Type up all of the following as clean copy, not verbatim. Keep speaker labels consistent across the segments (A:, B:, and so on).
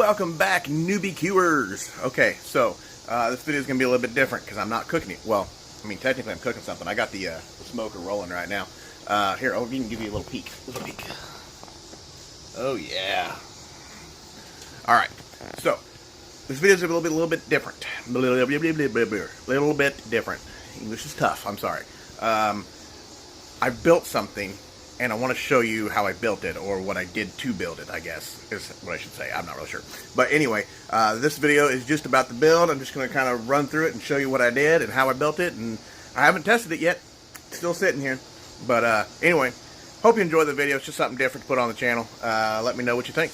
A: Welcome back, NewBQers. Okay, so this video is going to be a little bit different because I'm not cooking it. Well, I mean, technically I'm cooking something. I got the smoker rolling right now. Here, I'll even give you a little peek. Oh, yeah. Alright, so this video is a little bit different. A little bit different. English is tough, I'm sorry. I built something, and I want to show you how I built it, or what I did to build it, I guess, is what I should say. I'm not really sure. But anyway, this video is just about the build. I'm just going to kind of run through it and show you what I did and how I built it. And I haven't tested it yet. It's still sitting here. But anyway, hope you enjoy the video. It's just something different to put on the channel. Let me know what you think.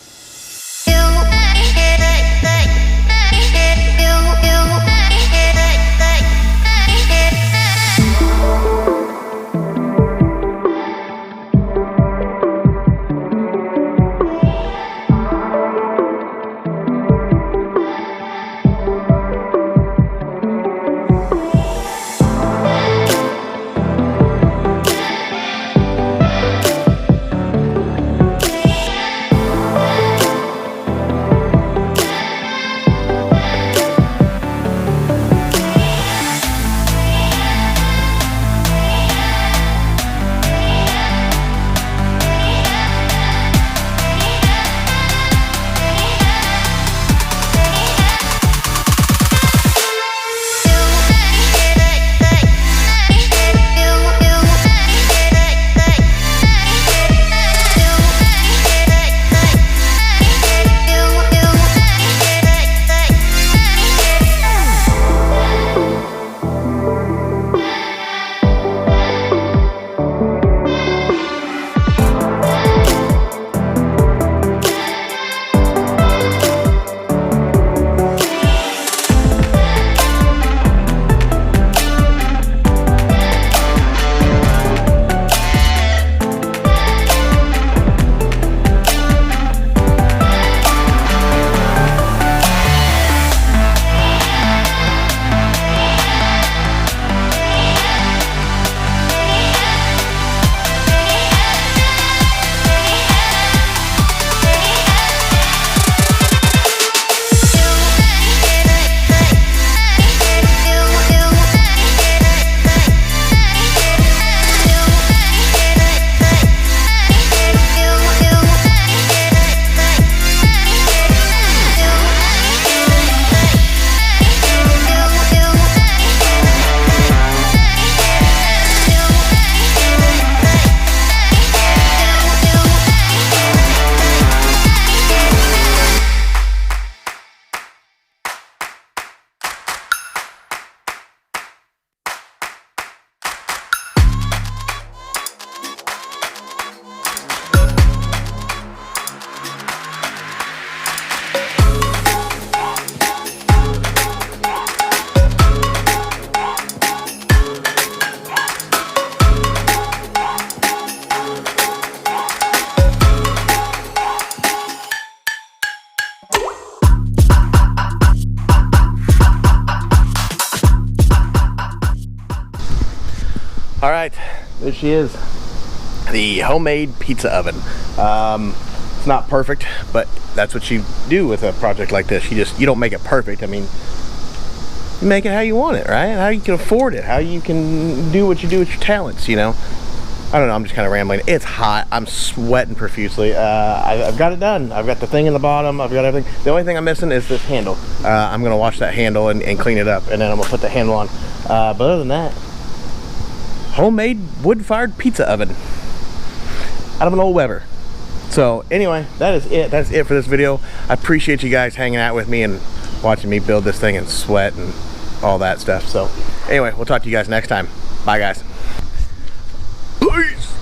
A: Alright, there she is, the homemade pizza oven. It's not perfect, but that's what you do with a project like this. You don't make it perfect. I mean, you make it how you want it, right? How you can afford it, how you can do what you do with your talents, you know? I don't know, I'm just kind of rambling. It's hot, I'm sweating profusely. I've got it done. I've got the thing in the bottom, I've got everything. The only thing I'm missing is this handle. I'm gonna wash that handle and clean it up, and then I'm gonna put the handle on. But other than that, homemade wood-fired pizza oven out of an old Weber. So anyway, that is it. That's it for this video. I appreciate you guys hanging out with me and watching me build this thing and sweat and all that stuff. So anyway, we'll talk to you guys next time. Bye, guys. Peace.